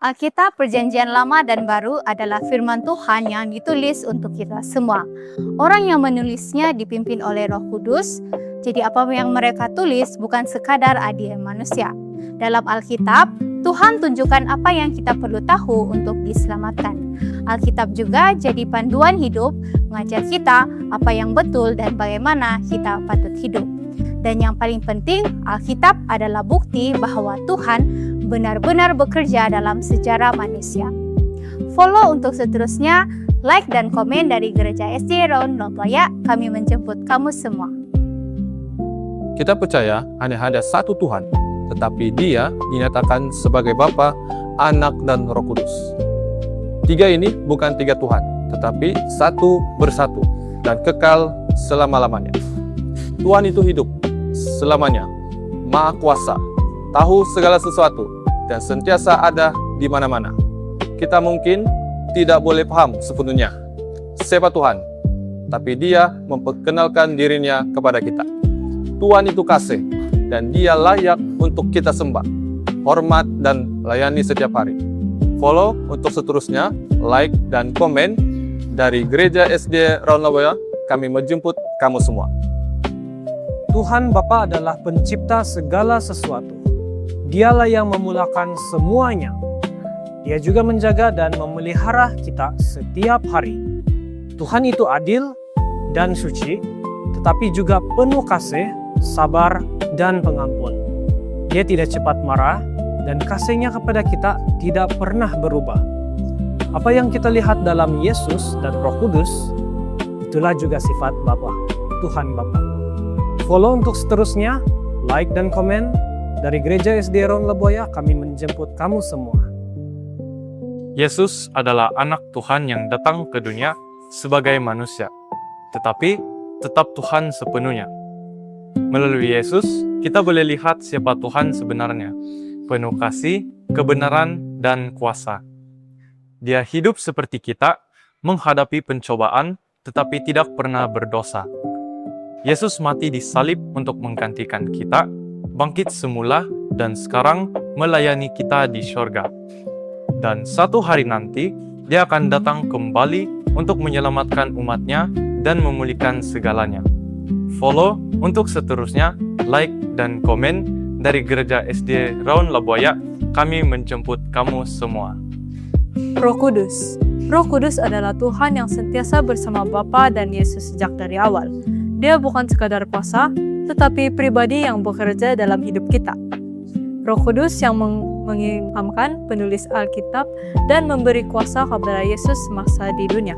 Alkitab Perjanjian Lama dan Baru adalah firman Tuhan yang ditulis untuk kita semua. Orang yang menulisnya dipimpin oleh Roh Kudus, jadi apa yang mereka tulis bukan sekadar idea manusia. Dalam Alkitab, Tuhan tunjukkan apa yang kita perlu tahu untuk diselamatkan. Alkitab juga jadi panduan hidup, mengajar kita apa yang betul dan bagaimana kita patut hidup. Dan yang paling penting, Alkitab adalah bukti bahwa Tuhan benar-benar bekerja dalam sejarah manusia. Follow untuk seterusnya, like dan komen dari Gereja SDA Raun Lodwaya. Kami menjemput kamu semua. Kita percaya hanya ada satu Tuhan, tetapi Dia dinyatakan sebagai Bapa, Anak, dan Roh Kudus. Tiga ini bukan tiga Tuhan, tetapi satu bersatu dan kekal selama-lamanya. Tuhan itu hidup selamanya, Maha Kuasa, tahu segala sesuatu, dan sentiasa ada di mana-mana. Kita mungkin tidak boleh paham sepenuhnya siapa Tuhan, tapi Dia memperkenalkan dirinya kepada kita. Tuhan itu kasih, dan Dia layak untuk kita sembah, hormat, dan layani setiap hari. Follow untuk seterusnya, like dan komen dari Gereja SDA Raun Lodwaya. Kami menjemput kamu semua. Tuhan Bapa adalah pencipta segala sesuatu. Dialah yang memulakan semuanya. Dia juga menjaga dan memelihara kita setiap hari. Tuhan itu adil dan suci, tetapi juga penuh kasih, sabar, dan pengampun. Dia tidak cepat marah, dan kasih-Nya kepada kita tidak pernah berubah. Apa yang kita lihat dalam Yesus dan Roh Kudus, itulah juga sifat Bapa, Tuhan Bapa. Follow untuk seterusnya, like dan komen. Dari Gereja SDA Raun Lodwaya, kami menjemput kamu semua. Yesus adalah anak Tuhan yang datang ke dunia sebagai manusia, tetapi tetap Tuhan sepenuhnya. Melalui Yesus, kita boleh lihat siapa Tuhan sebenarnya, penuh kasih, kebenaran, dan kuasa. Dia hidup seperti kita, menghadapi pencobaan, tetapi tidak pernah berdosa. Yesus mati di salib untuk menggantikan kita, bangkit semula, dan sekarang melayani kita di syurga. Dan satu hari nanti, Dia akan datang kembali untuk menyelamatkan umat-Nya dan memulihkan segalanya. Follow untuk seterusnya, like dan komen dari Gereja SDA Raun Lodwaya. Kami menjemput kamu semua. Roh Kudus. Roh Kudus adalah Tuhan yang sentiasa bersama Bapa dan Yesus sejak dari awal. Dia bukan sekadar kuasa, tetapi pribadi yang bekerja dalam hidup kita. Roh Kudus yang mengilhamkan penulis Alkitab dan memberi kuasa kepada Yesus semasa di dunia.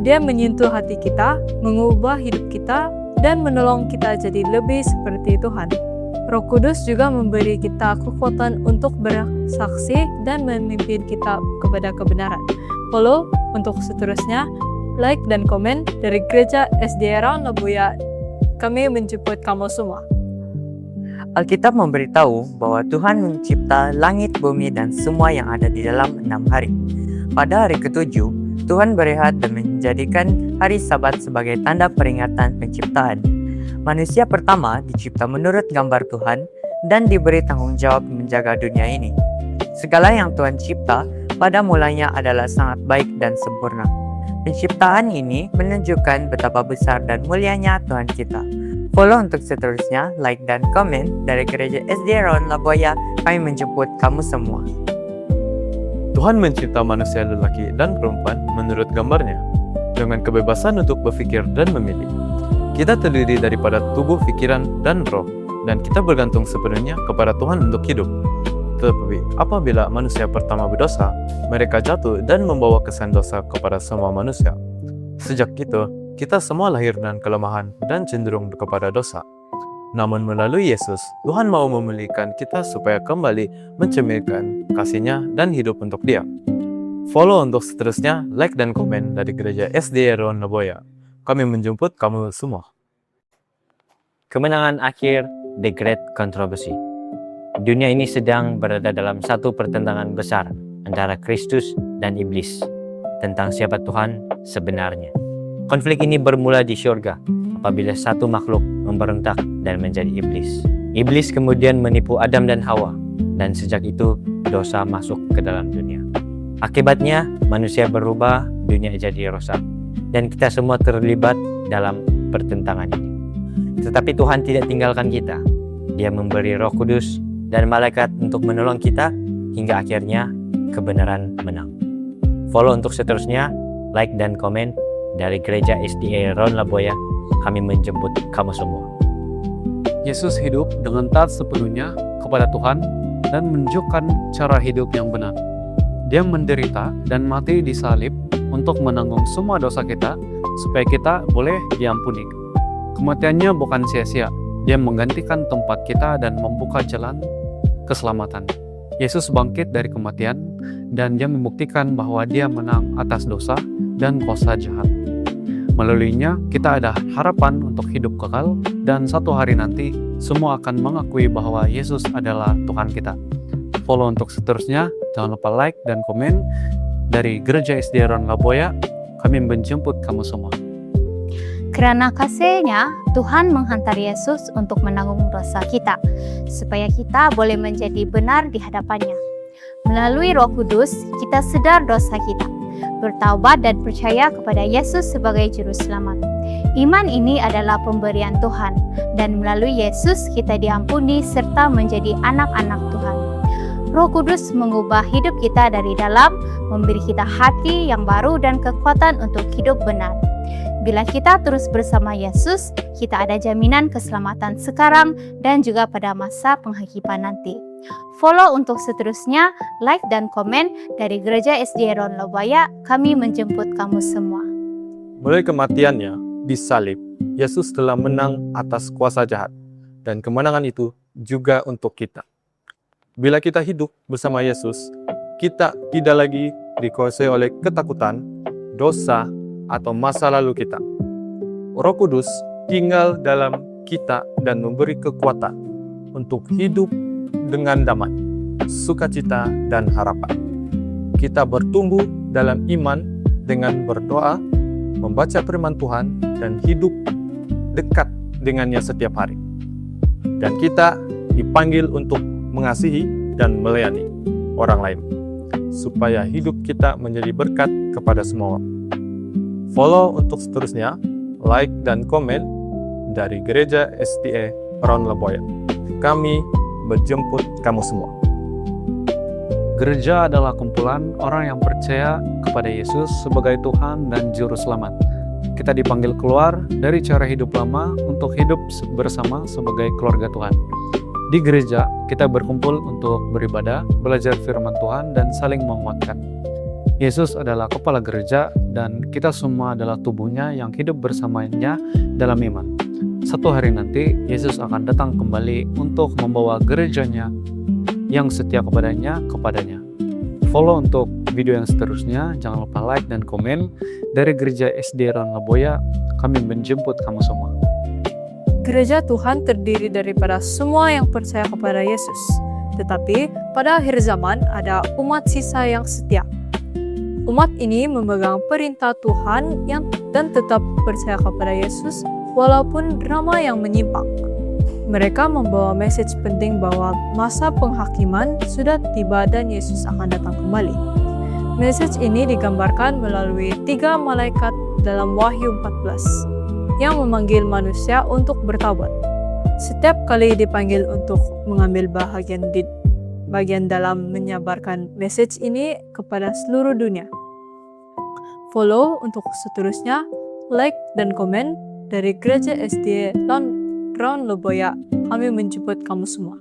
Dia menyentuh hati kita, mengubah hidup kita, dan menolong kita jadi lebih seperti Tuhan. Roh Kudus juga memberi kita kekuatan untuk bersaksi dan memimpin kita kepada kebenaran. Follow untuk seterusnya, like dan komen dari Gereja SDA Raun Lodwaya. Kami menjemput kamu semua. Alkitab memberitahu bahwa Tuhan mencipta langit, bumi, dan semua yang ada di dalam 6 hari. Pada hari ke-7, Tuhan berehat dan menjadikan hari Sabat sebagai tanda peringatan penciptaan. Manusia pertama dicipta menurut gambar Tuhan dan diberi tanggung jawab menjaga dunia ini. Segala yang Tuhan cipta pada mulanya adalah sangat baik dan sempurna. Penciptaan ini menunjukkan betapa besar dan mulianya Tuhan kita. Follow untuk seterusnya, like dan komen dari Gereja SDA Raun Lodwaya. Kami menjemput kamu semua. Tuhan mencipta manusia lelaki dan perempuan menurut gambarnya, dengan kebebasan untuk berpikir dan memilih. Kita terdiri daripada tubuh, pikiran, dan roh, dan kita bergantung sepenuhnya kepada Tuhan untuk hidup. Tetapi apabila manusia pertama berdosa, mereka jatuh dan membawa kesan dosa kepada semua manusia. Sejak itu, kita semua lahir dengan kelemahan dan cenderung kepada dosa. Namun melalui Yesus, Tuhan mau memulihkan kita supaya kembali mencerminkan kasih-Nya dan hidup untuk Dia. Follow untuk seterusnya, like dan komen dari Gereja SDA Raun Lodwaya. Kami menjemput kamu semua. Kemenangan akhir The Great Controversy. Dunia ini sedang berada dalam satu pertentangan besar antara Kristus dan Iblis tentang siapa Tuhan sebenarnya. Konflik ini bermula di syurga apabila satu makhluk memberontak dan menjadi iblis. Iblis kemudian menipu Adam dan Hawa dan sejak itu dosa masuk ke dalam dunia. Akibatnya manusia berubah, dunia jadi rusak, dan kita semua terlibat dalam pertentangan ini. Tetapi Tuhan tidak tinggalkan kita. Dia memberi Roh Kudus dan malaikat untuk menolong kita hingga akhirnya kebenaran menang. Follow untuk seterusnya, like dan komen dari Gereja SDA Ron Laboya. Kami menjemput kamu semua. Yesus hidup dengan taat sepenuhnya kepada Tuhan dan menunjukkan cara hidup yang benar. Dia menderita dan mati di salib untuk menanggung semua dosa kita supaya kita boleh diampuni. Kematiannya bukan sia-sia. Dia menggantikan tempat kita dan membuka jalan keselamatan. Yesus bangkit dari kematian dan dia membuktikan bahwa dia menang atas dosa dan kuasa jahat. Melaluinya kita ada harapan untuk hidup kekal dan satu hari nanti semua akan mengakui bahwa Yesus adalah Tuhan kita. Follow untuk seterusnya, jangan lupa like dan komen. Dari Gereja SDA Ron Laboya, kami menjemput kamu semua. Karena kasih-Nya, Tuhan menghantar Yesus untuk menanggung dosa kita, supaya kita boleh menjadi benar di hadapan-Nya. Melalui Roh Kudus, kita sadar dosa kita, bertaubat dan percaya kepada Yesus sebagai Juru Selamat. Iman ini adalah pemberian Tuhan, dan melalui Yesus kita diampuni serta menjadi anak-anak Tuhan. Roh Kudus mengubah hidup kita dari dalam, memberi kita hati yang baru dan kekuatan untuk hidup benar. Bila kita terus bersama Yesus, kita ada jaminan keselamatan sekarang dan juga pada masa penghakiman nanti. Follow untuk seterusnya, like dan komen dari Gereja SDA Ron Laboya. Kami menjemput kamu semua. Melalui kematiannya di salib, Yesus telah menang atas kuasa jahat, dan kemenangan itu juga untuk kita. Bila kita hidup bersama Yesus, kita tidak lagi dikuasai oleh ketakutan, dosa, atau masa lalu kita. Roh Kudus tinggal dalam kita dan memberi kekuatan untuk hidup dengan damai, sukacita, dan harapan. Kita bertumbuh dalam iman dengan berdoa, membaca firman Tuhan, dan hidup dekat dengannya setiap hari. Dan kita dipanggil untuk mengasihi dan melayani orang lain, supaya hidup kita menjadi berkat kepada semua orang. Follow untuk seterusnya, like dan komen dari Gereja SDA Ron Laboya. Kami menjemput kamu semua. Gereja adalah kumpulan orang yang percaya kepada Yesus sebagai Tuhan dan Juru Selamat. Kita dipanggil keluar dari cara hidup lama untuk hidup bersama sebagai keluarga Tuhan. Di gereja, kita berkumpul untuk beribadah, belajar firman Tuhan, dan saling menguatkan. Yesus adalah kepala gereja dan kita semua adalah tubuhnya yang hidup bersamanya dalam iman. Satu hari nanti, Yesus akan datang kembali untuk membawa gerejanya yang setia kepadanya. Follow untuk video yang seterusnya, jangan lupa like dan komen. Dari Gereja SDA Ron Laboya, kami menjemput kamu semua. Gereja Tuhan terdiri daripada semua yang percaya kepada Yesus. Tetapi pada akhir zaman ada umat sisa yang setia. Umat ini memegang perintah Tuhan dan tetap percaya kepada Yesus walaupun ramai yang menyimpang. Mereka membawa message penting bahwa masa penghakiman sudah tiba dan Yesus akan datang kembali. Message ini digambarkan melalui 3 malaikat dalam Wahyu 14 yang memanggil manusia untuk bertaubat. Setiap kali dipanggil untuk mengambil bagian dalam menyebarkan message ini kepada seluruh dunia. Follow untuk seterusnya, like dan komen dari Gereja SDA Ron Laboya. Kami menjemput kamu semua.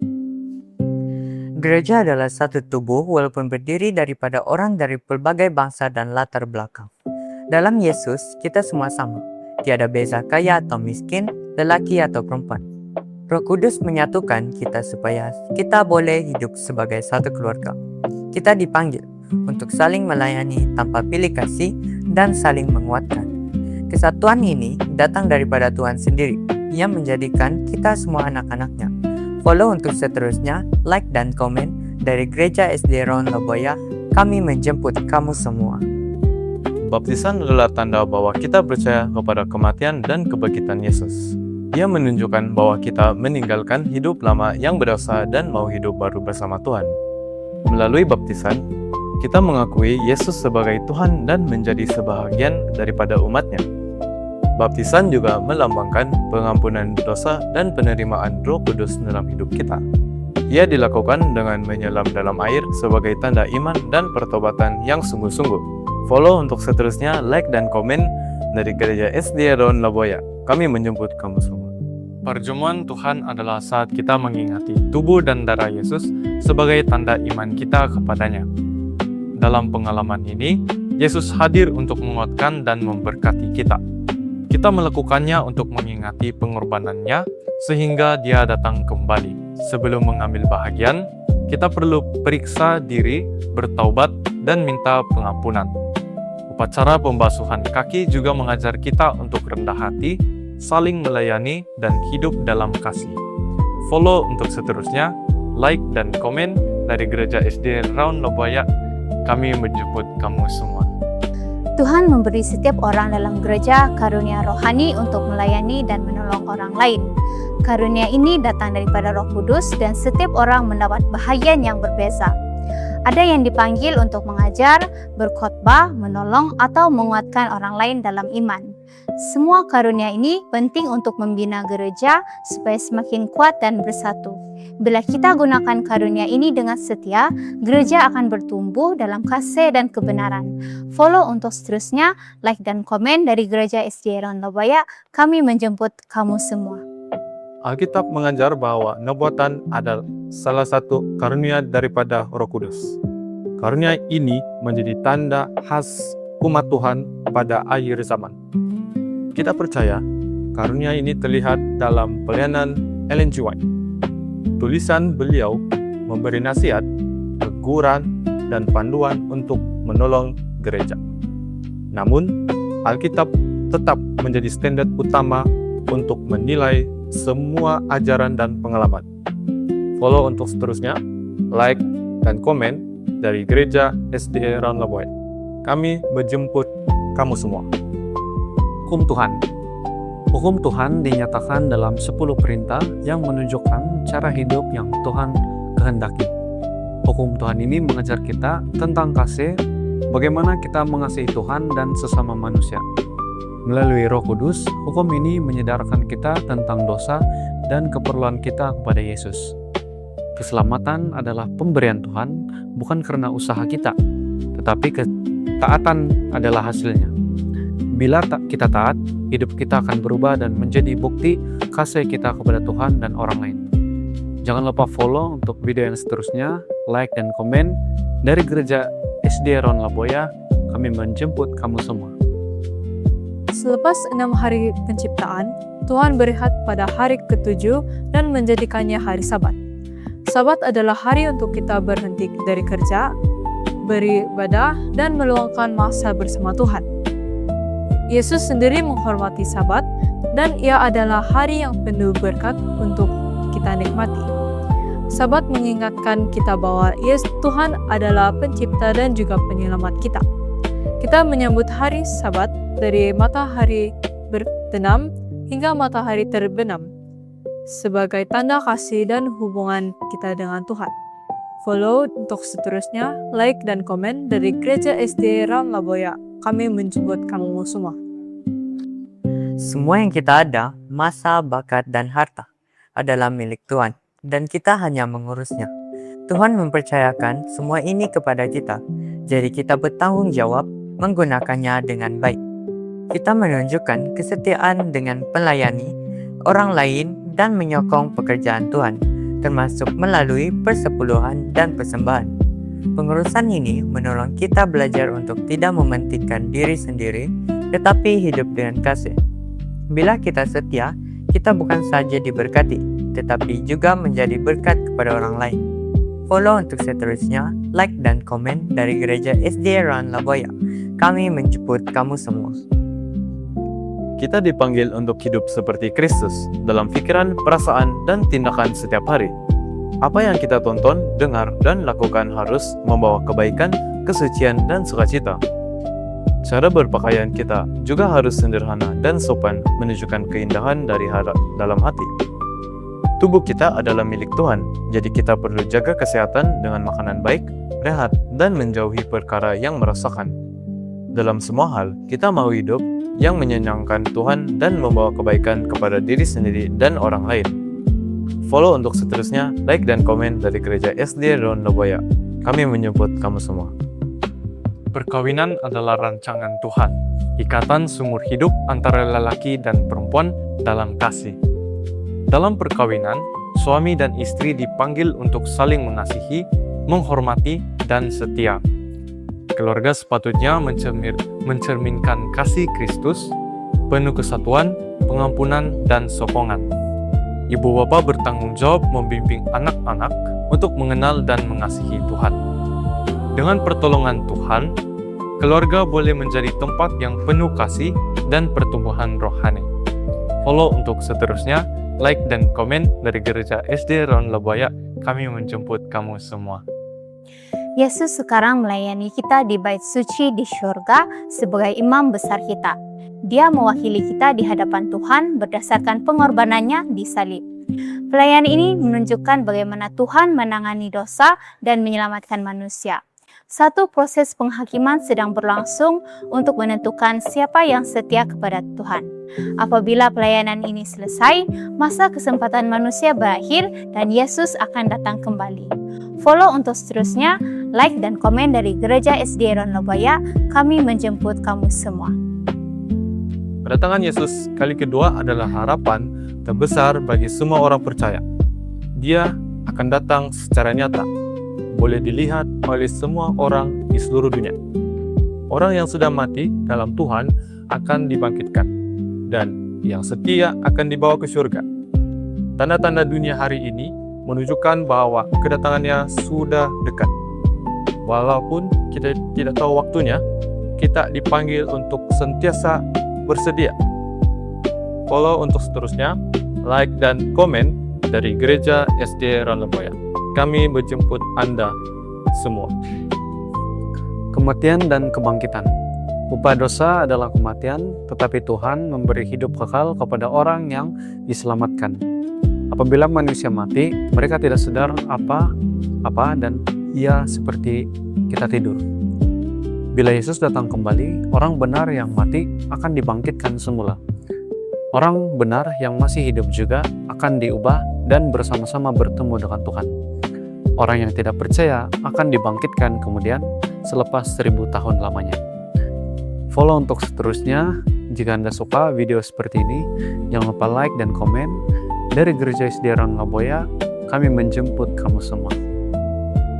Gereja adalah satu tubuh walaupun berdiri daripada orang dari berbagai bangsa dan latar belakang. Dalam Yesus, kita semua sama. Tiada beza kaya atau miskin, lelaki atau perempuan. Roh Kudus menyatukan kita supaya kita boleh hidup sebagai satu keluarga. Kita dipanggil untuk saling melayani tanpa pilih kasih dan saling menguatkan. Kesatuan ini datang daripada Tuhan sendiri yang menjadikan kita semua anak-anaknya. Follow untuk seterusnya, like dan komen dari Gereja SDA Ron Laboya. Kami menjemput kamu semua. Baptisan adalah tanda bahwa kita percaya kepada kematian dan kebangkitan Yesus. Ia menunjukkan bahwa kita meninggalkan hidup lama yang berdosa dan mau hidup baru bersama Tuhan. Melalui baptisan, kita mengakui Yesus sebagai Tuhan dan menjadi sebahagian daripada umat-Nya. Baptisan juga melambangkan pengampunan dosa dan penerimaan Roh Kudus dalam hidup kita. Ia dilakukan dengan menyelam dalam air sebagai tanda iman dan pertobatan yang sungguh-sungguh. Follow untuk seterusnya, like dan komen dari Gereja SDA Raun Laboya. Kami menjemput kamu semua. Perjamuan Tuhan adalah saat kita mengingati tubuh dan darah Yesus sebagai tanda iman kita kepadanya. Dalam pengalaman ini, Yesus hadir untuk menguatkan dan memberkati kita. Kita melakukannya untuk mengingati pengorbanannya sehingga Dia datang kembali. Sebelum mengambil bahagian, kita perlu periksa diri, bertaubat, dan minta pengampunan. Upacara pembasuhan kaki juga mengajar kita untuk rendah hati, saling melayani, dan hidup dalam kasih. Follow untuk seterusnya, like dan komen dari Gereja SDA Raun Laboya. Kami menjemput kamu semua. Tuhan memberi setiap orang dalam gereja karunia rohani untuk melayani dan menolong orang lain. Karunia ini datang daripada Roh Kudus dan setiap orang mendapat bahagian yang berbeza. Ada yang dipanggil untuk mengajar, berkhotbah, menolong, atau menguatkan orang lain dalam iman. Semua karunia ini penting untuk membina gereja supaya semakin kuat dan bersatu. Bila kita gunakan karunia ini dengan setia, gereja akan bertumbuh dalam kasih dan kebenaran. Follow untuk seterusnya, like dan komen dari Gereja SDA Raun Laboya. Kami menjemput kamu semua. Alkitab mengajar bahwa nubuatan adalah salah satu karunia daripada Roh Kudus. Karunia ini menjadi tanda khas umat Tuhan pada akhir zaman. Kita percaya karunia ini terlihat dalam pelayanan Ellen G. White. Tulisan beliau memberi nasihat, teguran, dan panduan untuk menolong gereja. Namun, Alkitab tetap menjadi standar utama untuk menilai semua ajaran dan pengalaman. Follow untuk seterusnya, like dan komen dari Gereja SDA Raun Laboya. Kami menjemput kamu semua. Hukum Tuhan. Hukum Tuhan dinyatakan dalam 10 perintah yang menunjukkan cara hidup yang Tuhan kehendaki. Hukum Tuhan ini mengajar kita tentang kasih, bagaimana kita mengasihi Tuhan dan sesama manusia. Melalui Roh Kudus, hukum ini menyadarkan kita tentang dosa dan keperluan kita kepada Yesus. Keselamatan adalah pemberian Tuhan, bukan karena usaha kita, tetapi ketaatan adalah hasilnya. Bila kita taat, hidup kita akan berubah dan menjadi bukti kasih kita kepada Tuhan dan orang lain. Jangan lupa follow untuk video yang seterusnya, like dan komen dari Gereja SDA Raun Laboya. Kami menjemput kamu semua. Selepas 6 hari penciptaan, Tuhan berehat pada hari ke-7 dan menjadikannya hari Sabat. Sabat adalah hari untuk kita berhenti dari kerja, beribadah, dan meluangkan masa bersama Tuhan. Yesus sendiri menghormati Sabat, dan ia adalah hari yang penuh berkat untuk kita nikmati. Sabat mengingatkan kita bahwa Tuhan adalah pencipta dan juga penyelamat kita. Kita menyambut hari Sabat dari matahari berbenam hingga matahari terbenam sebagai tanda kasih dan hubungan kita dengan Tuhan. Follow untuk seterusnya, like dan komen dari Gereja SDA Raun Laboya. Kami menjemput kamu semua. Semua yang kita ada, masa, bakat, dan harta, adalah milik Tuhan, dan kita hanya mengurusnya. Tuhan mempercayakan semua ini kepada kita, jadi kita bertanggung jawab menggunakannya dengan baik. Kita menunjukkan kesetiaan dengan melayani orang lain dan menyokong pekerjaan Tuhan, termasuk melalui persepuluhan dan persembahan. Pengurusan ini menolong kita belajar untuk tidak mementingkan diri sendiri, tetapi hidup dengan kasih. Bila kita setia, kita bukan saja diberkati, tetapi juga menjadi berkat kepada orang lain. Follow untuk seterusnya, like dan komen dari Gereja SDA Raun Laboya. Kami menjemput kamu semua. Kita dipanggil untuk hidup seperti Kristus dalam pikiran, perasaan, dan tindakan setiap hari. Apa yang kita tonton, dengar, dan lakukan harus membawa kebaikan, kesucian, dan sukacita. Cara berpakaian kita juga harus sederhana dan sopan, menunjukkan keindahan dari dalam hati. Tubuh kita adalah milik Tuhan, jadi kita perlu jaga kesehatan dengan makanan baik, rehat, dan menjauhi perkara yang meresahkan. Dalam semua hal, kita mau hidup yang menyenangkan Tuhan dan membawa kebaikan kepada diri sendiri dan orang lain. Follow untuk seterusnya, like dan komen dari Gereja SD Ron Loboya. Kami menyebut kamu semua. Perkawinan adalah rancangan Tuhan, ikatan seumur hidup antara lelaki dan perempuan dalam kasih. Dalam perkawinan, suami dan istri dipanggil untuk saling mengasihi, menghormati, dan setia. Keluarga sepatutnya mencerminkan kasih Kristus, penuh kesatuan, pengampunan, dan sokongan. Ibu bapa bertanggung jawab membimbing anak-anak untuk mengenal dan mengasihi Tuhan. Dengan pertolongan Tuhan, keluarga boleh menjadi tempat yang penuh kasih dan pertumbuhan rohani. Follow untuk seterusnya, like dan komen dari Gereja SD Ron Loboya. Kami menjemput kamu semua. Yesus sekarang melayani kita di bait suci di syurga sebagai imam besar kita. Dia mewakili kita di hadapan Tuhan berdasarkan pengorbanannya di salib. Pelayanan ini menunjukkan bagaimana Tuhan menangani dosa dan menyelamatkan manusia. Satu proses penghakiman sedang berlangsung untuk menentukan siapa yang setia kepada Tuhan. Apabila pelayanan ini selesai, masa kesempatan manusia berakhir dan Yesus akan datang kembali. Follow untuk seterusnya, like dan komen dari Gereja SD Ron Loboya. Kami menjemput kamu semua. Kedatangan Yesus kali kedua adalah harapan terbesar bagi semua orang percaya. Dia akan datang secara nyata, boleh dilihat oleh semua orang di seluruh dunia. Orang yang sudah mati dalam Tuhan akan dibangkitkan, dan yang setia akan dibawa ke surga. Tanda-tanda dunia hari ini menunjukkan bahwa kedatangannya sudah dekat. Walaupun kita tidak tahu waktunya, kita dipanggil untuk sentiasa bersedia. Follow untuk seterusnya, like dan komen dari Gereja SD Ron Loboya. Kami menjemput Anda semua. Kematian dan kebangkitan. Upah dosa adalah kematian, tetapi Tuhan memberi hidup kekal kepada orang yang diselamatkan. Apabila manusia mati, mereka tidak sadar apa dan ia seperti kita tidur. Bila Yesus datang kembali, orang benar yang mati akan dibangkitkan semula. Orang benar yang masih hidup juga akan diubah dan bersama-sama bertemu dengan Tuhan. Orang yang tidak percaya akan dibangkitkan kemudian selepas 1000 tahun lamanya. Follow untuk seterusnya. Jika Anda suka video seperti ini, jangan lupa like dan komen. Dari Gereja SD Ron Loboya, kami menjemput kamu semua.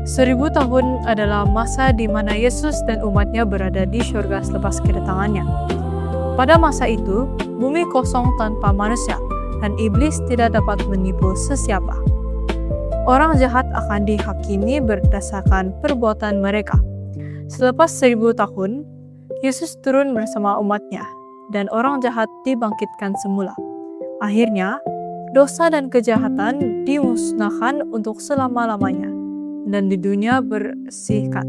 1000 tahun adalah masa di mana Yesus dan umatnya berada di syurga selepas kedatangannya. Pada masa itu, bumi kosong tanpa manusia, dan iblis tidak dapat menipu sesiapa. Orang jahat akan dihakimi berdasarkan perbuatan mereka. Selepas 1000 tahun, Yesus turun bersama umatnya, dan orang jahat dibangkitkan semula. Akhirnya, dosa dan kejahatan dimusnahkan untuk selama-lamanya, dan di dunia bersihkan.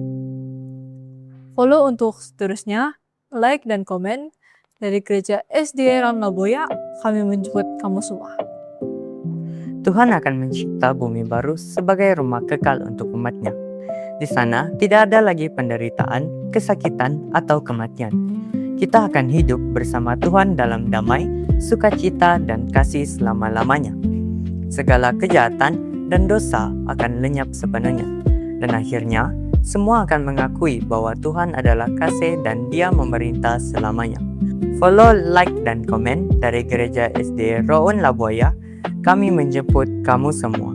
Follow untuk seterusnya, like dan komen dari Gereja SD Ron Loboya. Kami menjemput kamu semua. Tuhan akan mencipta bumi baru sebagai rumah kekal untuk umatnya. Di sana tidak ada lagi penderitaan, kesakitan, atau kematian. Kita akan hidup bersama Tuhan dalam damai, sukacita, dan kasih selama-lamanya. Segala kejahatan dan dosa akan lenyap sepenuhnya. Dan akhirnya, semua akan mengakui bahwa Tuhan adalah kasih dan Dia memerintah selamanya. Follow, like, dan komen dari Gereja SD Ron Loboya. Kami menjemput kamu semua.